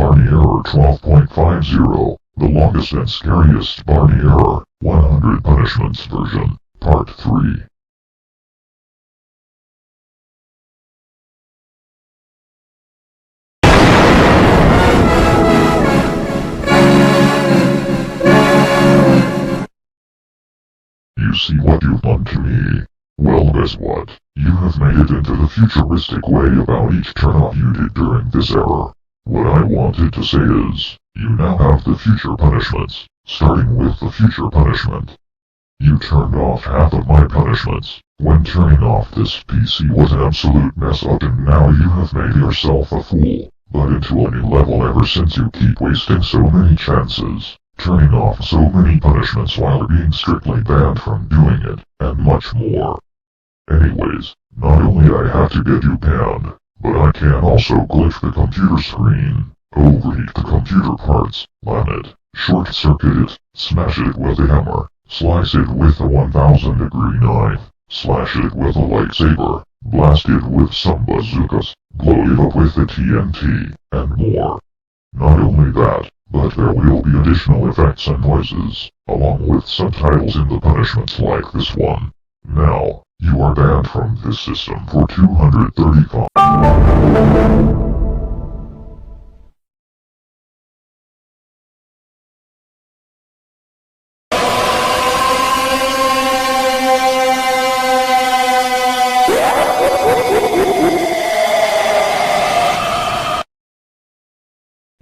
Barney Error 12.50, the longest and scariest Barney Error, 100 Punishments version, Part 3. You see what you've done to me? Well, guess what? You have made it into the futuristic way about each turn-off you did during this error. What I wanted to say is, you now have the future punishments, starting with the future punishment. You turned off half of my punishments. When turning off this PC was an absolute mess up, and now you have made yourself a fool, but into a new level ever since you keep wasting so many chances, turning off so many punishments while being strictly banned from doing it, and much more. Anyways, not only I have to get you banned, but I can also glitch the computer screen, overheat the computer parts, lam it, short-circuit it, smash it with a hammer, slice it with a 1000-degree knife, slash it with a lightsaber, blast it with some bazookas, blow it up with a TNT, and more. Not only that, but there will be additional effects and noises, along with subtitles in the punishments like this one. Now, you are banned from this system for 235.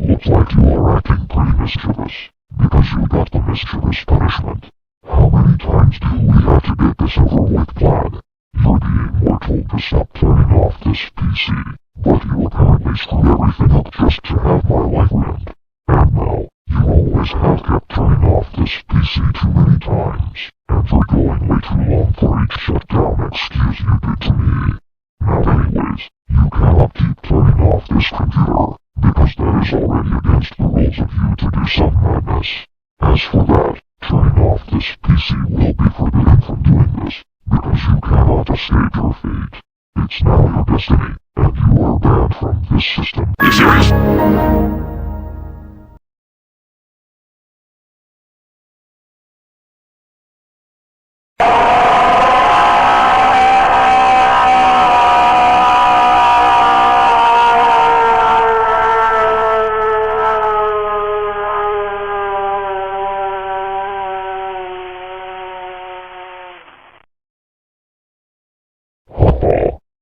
Looks like you are acting pretty mischievous, because you got the mischievous punishment. How many times do we have to get this over with, Plaid? You're being more told to stop turning off this PC, but you apparently screwed everything up just to have my life ruined. And now, you always have kept turning off this PC too many times, and for going way too long for each shutdown excuse you did to me. Now anyways, you cannot keep turning off this computer, because that is already against the rules of you to do some madness. As for that, turning off this PC will be forbidden from doing this, because you cannot escape your fate. It's now your destiny, and you are banned from this system. Are you serious?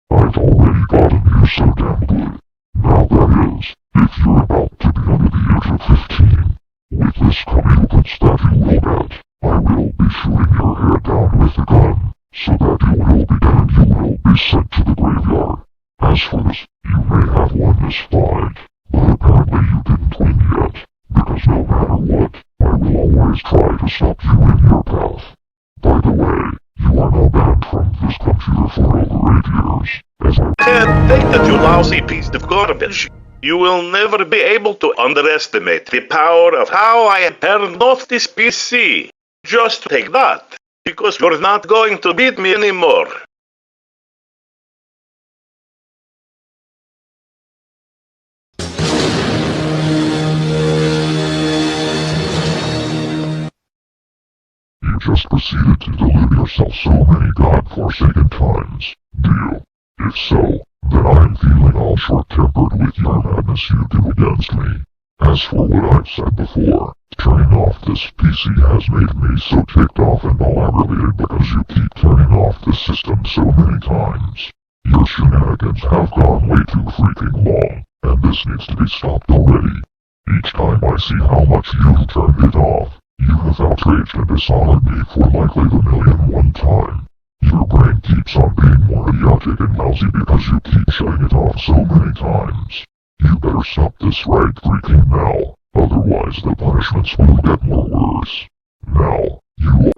I've already gotten you so damn good. Now that is, if you're about to be under the age of 15, with this comeuppance that you will get, I will be shooting your head down with a gun, so that you will be dead and you will be sent to the graveyard. As for this, you may have won this fight, but apparently you didn't win yet, because no matter what, I will always try to stop you in your path. By the way, you are now banned from this computer for over 8 years, as I can't take that, you lousy piece of garbage. You will never be able to underestimate the power of how I turned off this PC. Just take that, because you're not going to beat me anymore. You just proceeded to delude yourself so many god-forsaken times, do you? If so, then I am feeling all short-tempered with your madness you do against me. As for what I've said before, turning off this PC has made me so ticked off and all aggravated because you keep turning off this system so many times. Your shenanigans have gone way too freaking long, and this needs to be stopped already. Each time I see how much you've turned it off, you have outraged and dishonored me for likely the 1,000,001 time. Your brain keeps on being more idiotic and lousy because you keep shutting it off so many times. You better stop this right freaking now, otherwise the punishments will get more worse. Now, you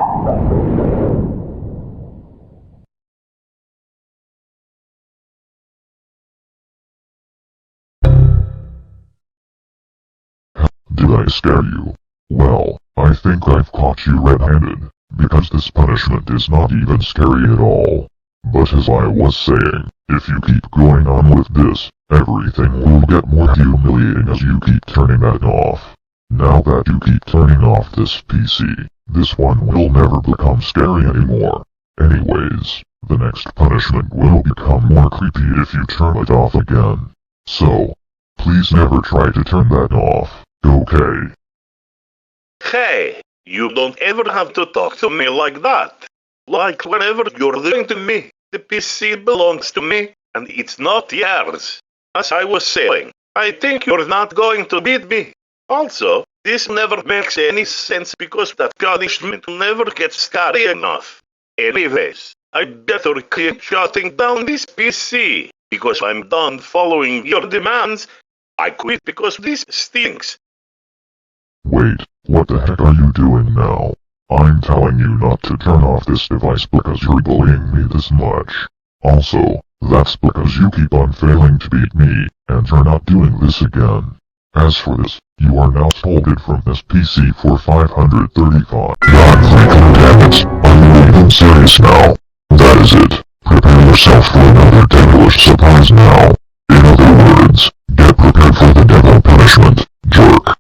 Did I scare you? Well, I think I've caught you red-handed, because this punishment is not even scary at all. But as I was saying, if you keep going on with this, Everything will get more humiliating as you keep turning that off. Now that you keep turning off this PC, this one will never become scary anymore. Anyways, the next punishment will become more creepy if you turn it off again. So, please never try to turn that off, okay? Hey, you don't ever have to talk to me like that. Like whenever you're doing to me, the PC belongs to me, and it's not yours. As I was saying, I think you're not going to beat me. Also, this never makes any sense because that punishment never gets scary enough. Anyways, I better keep shutting down this PC, because I'm done following your demands. I quit because this stinks. Wait, what the heck are you doing now? I'm telling you not to turn off this device because you're bullying me this much. Also, that's because you keep on failing to beat me, and you're not doing this again. As for this, you are now scolded from this PC for 535. God freaking damn it, are you even serious now? That is it. Prepare yourself for another devilish surprise now. In other words, get prepared for the devil punishment, jerk.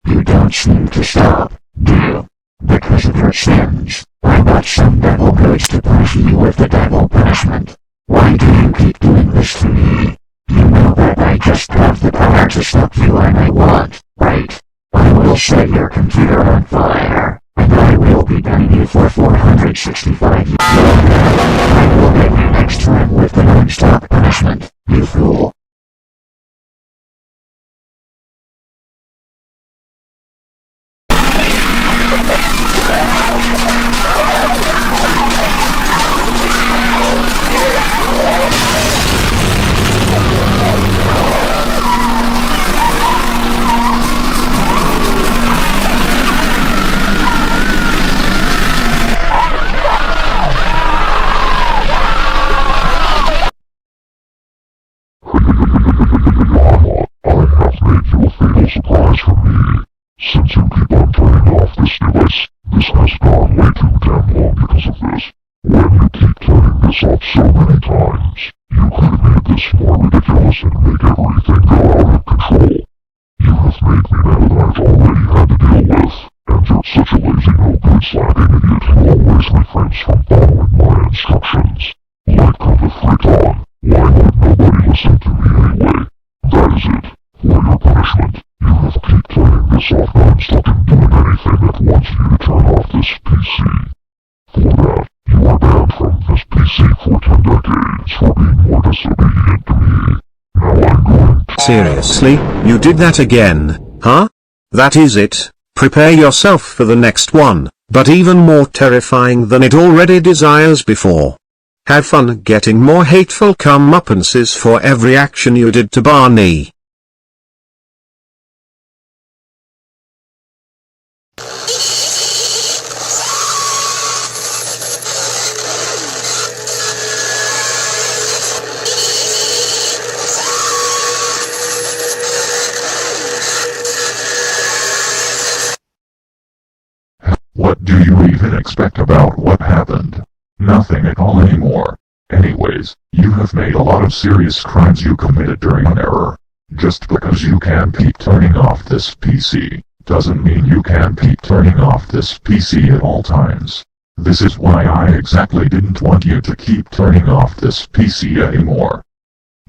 You don't seem to stop, do you? Because of your sins, I got some devil goods to punish you with the devil punishment. Why do you keep doing this to me? You know that I just have the power to stop you when I want, right? I will set your computer on fire, and I will be banning you for 465 years. I will get you next time with the non-stop punishment, you fool. Surprise for me. Since you keep on turning off this device, this has gone way too damn long because of this. When you keep turning this off so many times, you could have made this more ridiculous and make everything go out of control. You have made me mad that I've already had to deal with, and you're such a lazy no-good slacking idiot who always refrains from following my instructions. Like put the freak on, why would nobody listen to me anyway? That is it. For your punishment, you have to keep turning this off non-stop and doing anything that wants you to turn off this PC. For that, you are banned from this PC for 10 decades for being more disobedient to me. Now I'm going to— Seriously, you did that again, huh? That is it. Prepare yourself for the next one, but even more terrifying than it already desires before. Have fun getting more hateful comeuppances for every action you did to Barney. What do you even expect about what happened? Nothing at all anymore. Anyways, you have made a lot of serious crimes you committed during an error. Just because you can keep turning off this PC, doesn't mean you can keep turning off this PC at all times. This is why I exactly didn't want you to keep turning off this PC anymore.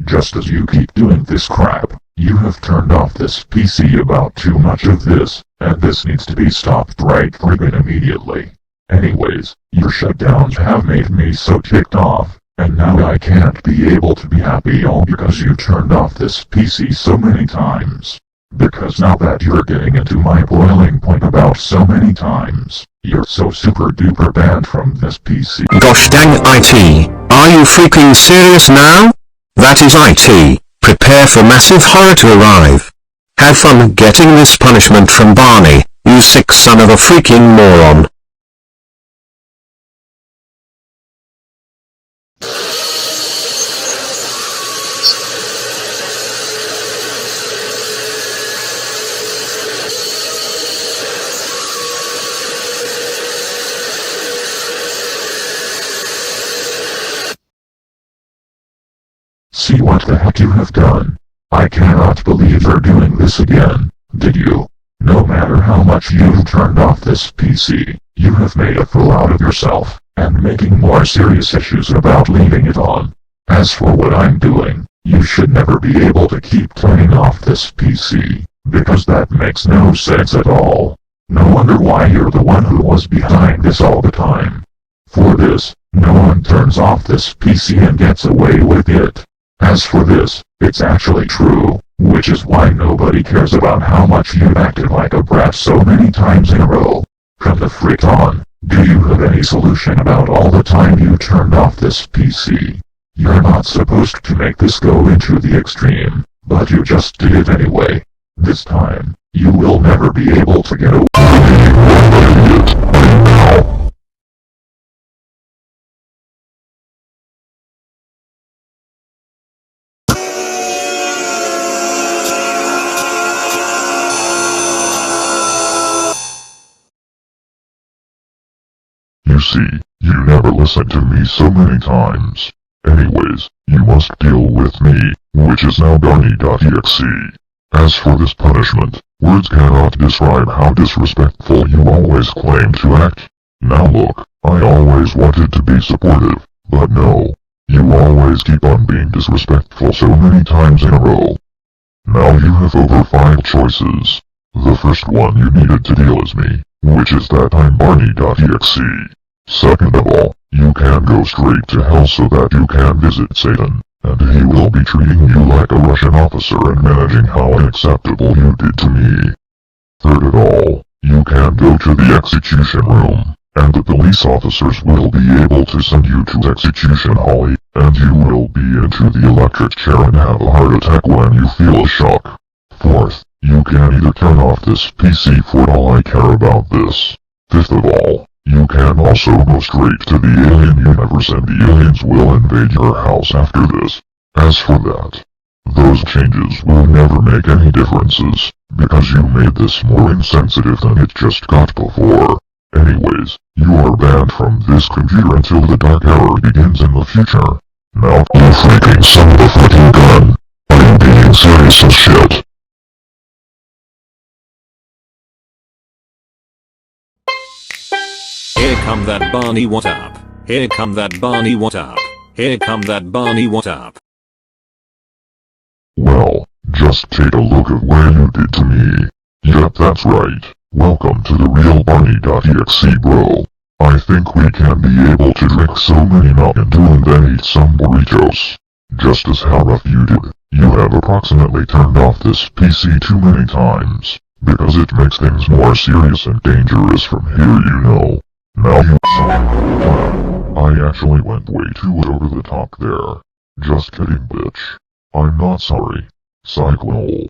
Just as you keep doing this crap, you have turned off this PC about too much of this, and this needs to be stopped right friggin' immediately. Anyways, your shutdowns have made me so ticked off, and now I can't be able to be happy all because you turned off this PC so many times. Because now that you're getting into my boiling point about so many times, you're so super duper banned from this PC. Gosh dang IT, are you freaking serious now? That is IT, prepare for massive horror to arrive. Have fun getting this punishment from Barney, you sick son of a freaking moron. have done. I cannot believe you're doing this again, did you? No matter how much you've turned off this PC, you have made a fool out of yourself, and making more serious issues about leaving it on. As for what I'm doing, you should never be able to keep turning off this PC, because that makes no sense at all. No wonder why you're the one who was behind this all the time. For this, no one turns off this PC and gets away with it. As for this, it's actually true, which is why nobody cares about how much you've acted like a brat so many times in a row. Come the frick on, do you have any solution about all the time you turned off this PC? You're not supposed to make this go into the extreme, but you just did it anyway. This time, you will never be able to get away with it. Now. You see, you never listened to me so many times. Anyways, you must deal with me, which is now Barney.exe. As for this punishment, words cannot describe how disrespectful you always claim to act. Now look, I always wanted to be supportive, but no. You always keep on being disrespectful so many times in a row. Now you have over 5 choices. The first one you needed to deal is me, which is that I'm Barney.exe. Second of all, you can go straight to hell so that you can visit Satan, and he will be treating you like a Russian officer and managing how unacceptable you did to me. Third of all, you can go to the execution room, and the police officers will be able to send you to execution hall, and you will be into the electric chair and have a heart attack when you feel a shock. Fourth, you can either turn off this PC for all I care about this. Fifth of all, you can also go straight to the alien universe and the aliens will invade your house after this. As for that, those changes will never make any differences, because you made this more insensitive than it just got before. Anyways, you are banned from this computer until the dark hour begins in the future. Now you freaking son of a fucking gun. Are you being serious as shit? Here come that Barney, what up? Here come that Barney, what up? Here come that Barney, what up? Well, just take a look at what you did to me. Yep, that's right. Welcome to the real Barney.exe, bro. I think we can be able to drink so many Mountain Dew and then eat some burritos. Just as how rough you did, you have approximately turned off this PC too many times, because it makes things more serious and dangerous from here, you know. Now you wow, I actually went way too over the top there. Just kidding, bitch. I'm not sorry. Cycle.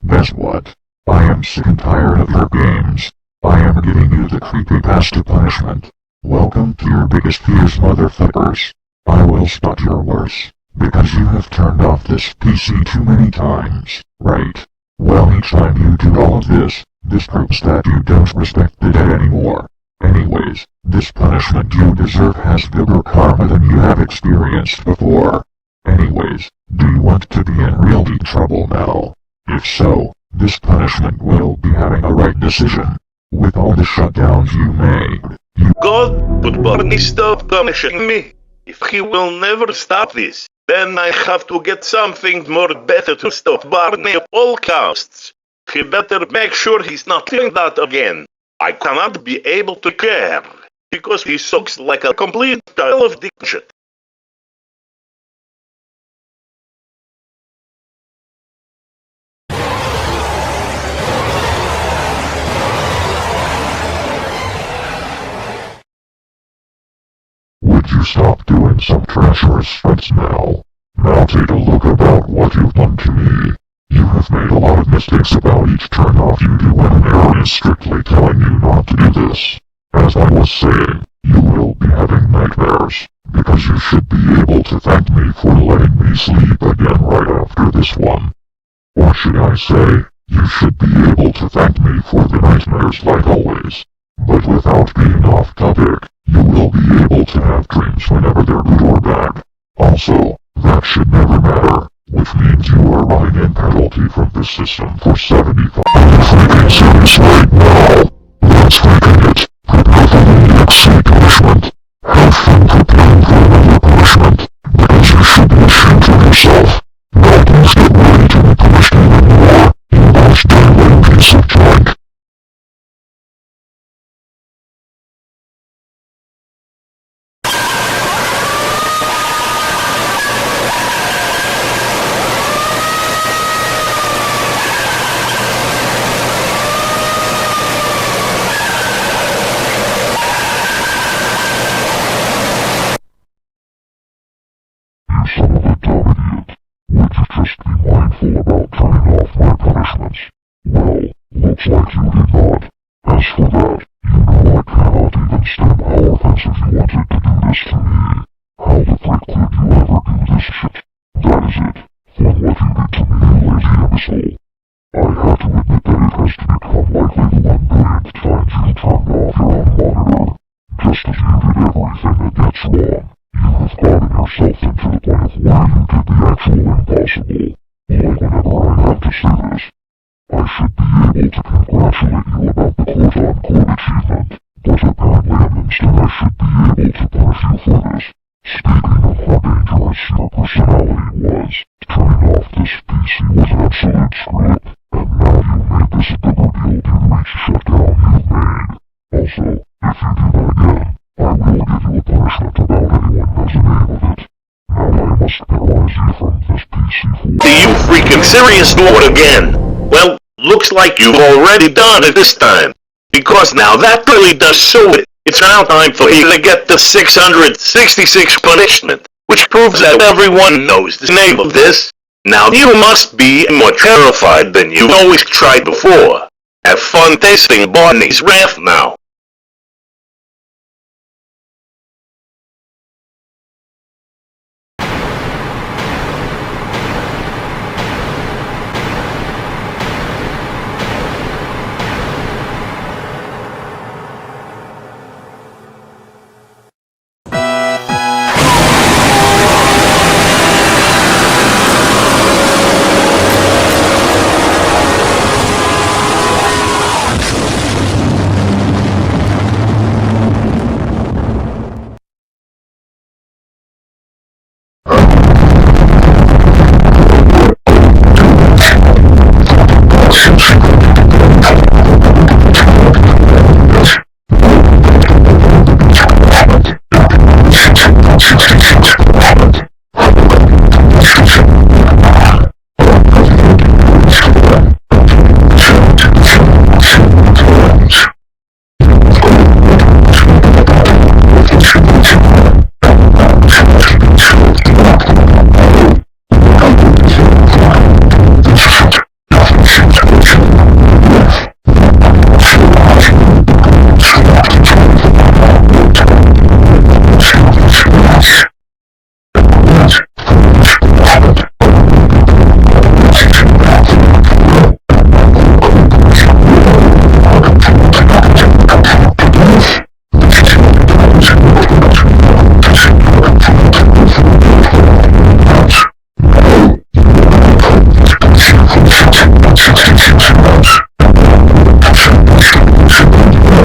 Guess what? I am sick and tired of your games. I am giving you the creepypasta punishment. Welcome to your biggest fears, motherfuckers. I will spot your worst. Because you have turned off this PC too many times, right? Well, each time you do all of this proves that you don't respect the dead anymore. Anyways, this punishment you deserve has bigger karma than you have experienced before. Anyways, do you want to be in real deep trouble now? If so, this punishment will be having a right decision. With all the shutdowns you made, God, but Barney stop punishing me. If he will never stop this, then I have to get something more better to stop Barney at all costs. He better make sure he's not doing that again. I cannot be able to care, because he sucks like a complete pile of dick shit. would you stop doing some treacherous stunts now? Now take a look about what you've done to me. You have made a lot of mistakes about each turn off you do when an error is strictly telling you not to do this. As I was saying, you will be having nightmares, because you should be able to thank me for letting me sleep again right after this one. Or should I say, You should be able to thank me for the nightmares like always. But without being off topic, you will be able to have dreams whenever they're good or bad. Also, that should never matter, which means you are running in penalty from this system for 75. Freaking serious right now. Let's freaking it. Prepare for the EXC punishment. Have fun preparing for another punishment, because you should be ashamed of yourself. Now please get ready to be punished even more, you gosh dangling piece of junk. You son of a dumb idiot. Would you just be mindful about turning off my punishments? Well, looks like you did not. As for that, you know I cannot even stem how offensive you wanted to do this to me. How the frick could you ever do this shit? That is it. For what you did to me, you lazy imbecile. I had to admit that it has to become likely the 1 billionth time you turned off your own monitor. Just as you did everything that gets wrong. You have gotten yourself into the point of where you did the actual impossible. Like whenever I have to say this, I should be able to congratulate you about the quote-unquote achievement, but apparently instead I should be able to punish you for this. Speaking of how dangerous your personality was, turning off this PC was an absolute screw-up, and now you made this a bigger deal due to each shutdown you've made. Also, if you do that again, I will give you a punishment about anyone knows the name of it. Now I must paralyze you from this PC for— Are you freaking serious? Do it again? Well, looks like you've already done it this time. Because now that really does show it. It's now time for you to get the 666 punishment, which proves that everyone knows the name of this. Now you must be more terrified than you always tried before. Have fun tasting Barney's wrath now.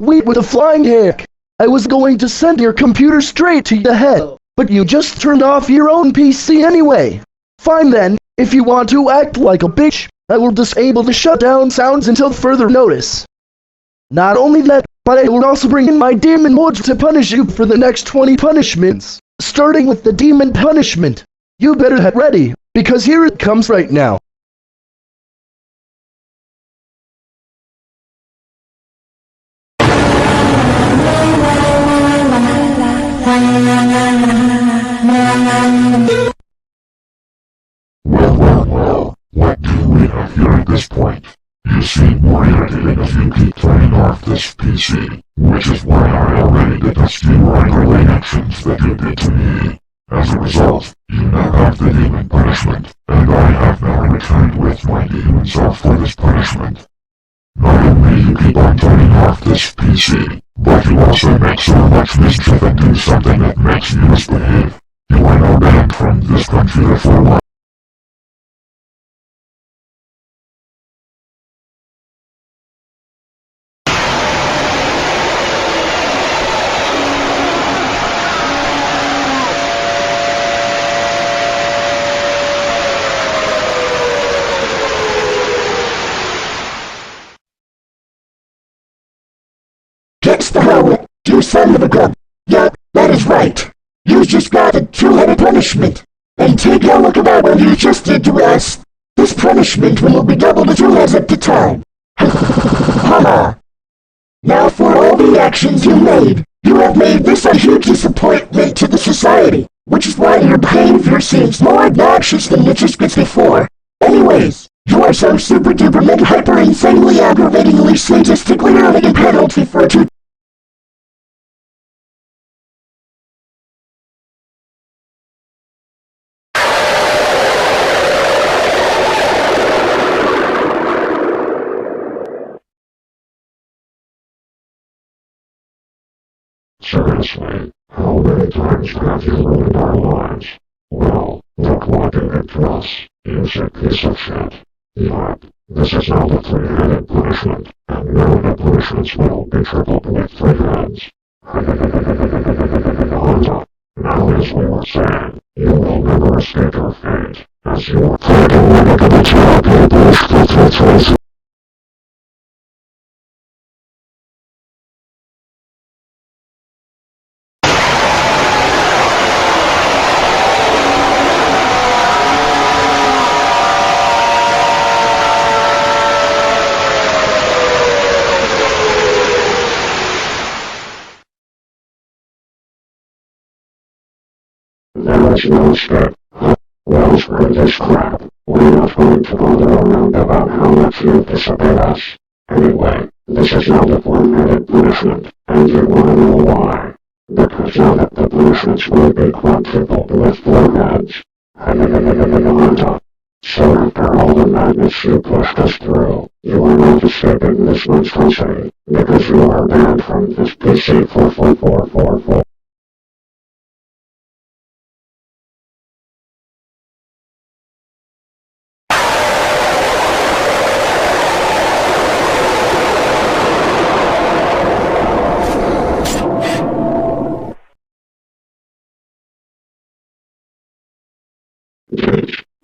Wait with a flying heck! I was going to send your computer straight to the head, but you just turned off your own PC anyway. Fine then, if you want to act like a bitch, I will disable the shutdown sounds until further notice. Not only that, but I will also bring in my demon mods to punish you for the next 20 punishments, starting with the demon punishment. You better get ready, because here it comes right now. Well, what do we have here at this point? You seem more irritated if you keep turning off this PC, which is why I already detest you right away actions that you did to me. As a result, you now have the demon punishment, and I have now I trade with my demon self for this punishment. Not only you keep on turning off this PC, but you also make so much mischief and do something that makes you misbehave. You are now banned from this computer for life. Gets the hell with you son of a gun. Yup, that is right. You just got a two-headed punishment. And take a look at what you just did to us. This punishment will be doubled to 2 heads at the time. Haha. Now for all the actions you made, you have made this a huge disappointment to the society, which is why your behavior seems more obnoxious than it just gets before. Anyways, you are so super duper mega hyper insanely aggravatingly sadistically earning a penalty for a 2. Seriously, how many times have you ruined our lives? Well, look what you did to us, you sick piece of shit. Yup, this is now the 3-headed punishment, and now the punishments will be tripled with 3 heads. Now as we were saying, you will never escape your fate, as you are taking one of the terrible bullshit. There is no escape. Well, screw this crap. We're not going to bother around about how much you disobeyed us. Anyway, this is now the 4-headed punishment, and you wanna know why? Because now that the punishments will be quadrupled with 4 heads. So after all the madness you pushed us through, you are not escaping this monstrosity, because you are banned from this PC 44444.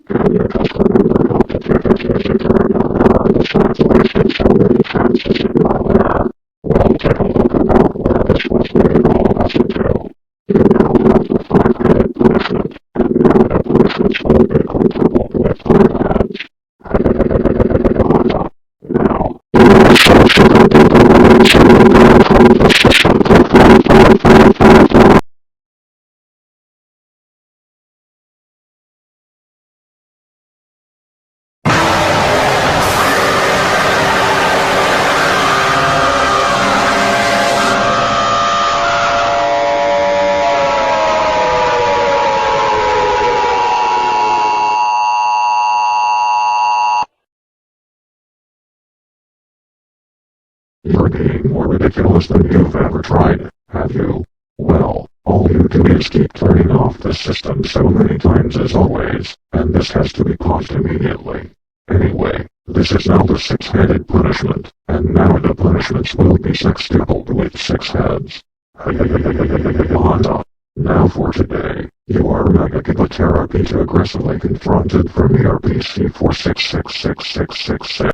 And you just remember not to take it easy during your error besides wasting so many chances in your error. Well, take a look about where this was leading all of us into. You now have the 5-headed punishment, and now the punishments will be quadrupled with 5 heads. Now, you are so super duper insanely banned from the system for 5. You're being more ridiculous than you've ever tried, have you? Well, all you do is keep turning off the system so many times as always, and this has to be paused immediately. Anyway, this is now the 6-headed punishment, and now the punishments will be sextupled with 6 heads. Now for today, you are mega therapy to aggressively confronted from ERPC 46666666.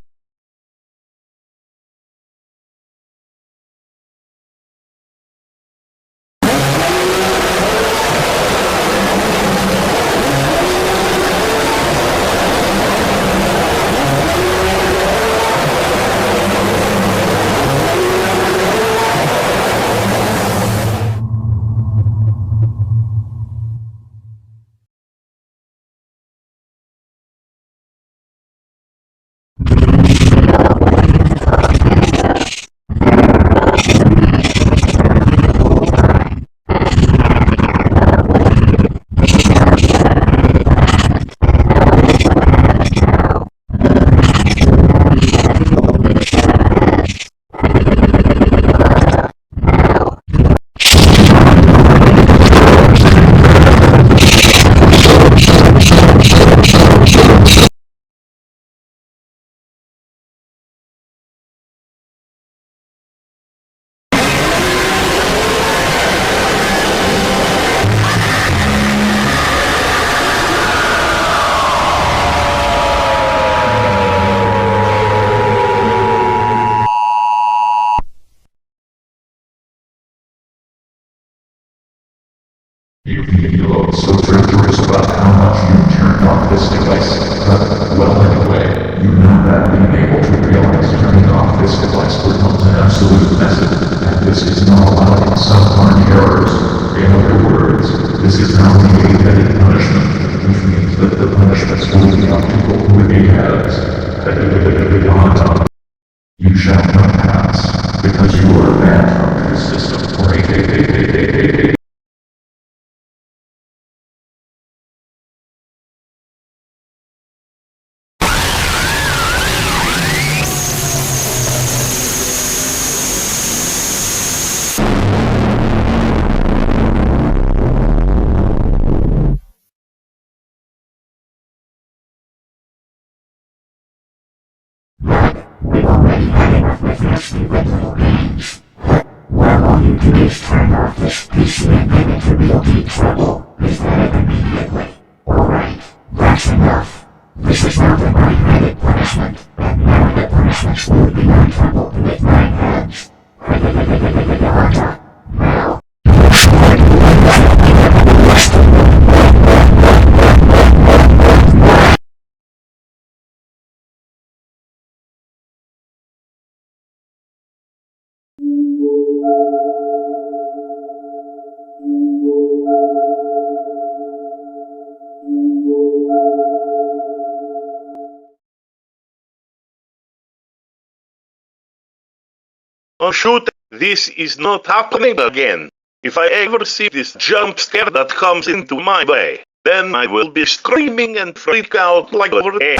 heads. You shall not pass, because you are banned from this system for a We've already had enough with nasty regular games. What all you do is turn off this PC and get into real deep trouble. Is that it immediately? Alright, that's enough. This is now the 9-headed punishment, and now the punishments will be on trouble with 9 heads. Now, Oh shoot, this is not happening again. If I ever see this jump scare that comes into my way, then I will be screaming and freak out like over there.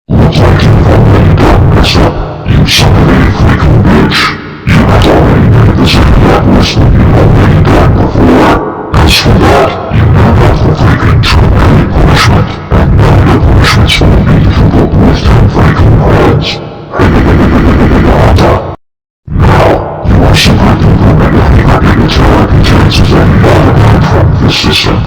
Looks like you've already done this up, you son of a freaking bitch. You have already made this any that worse than you've already done before. As for that, you now have the freaking traumatic punishment, and now your punishments will be to go with 10 freaking heads. Now, you are super duper mega hyper chances and you are banned from this system.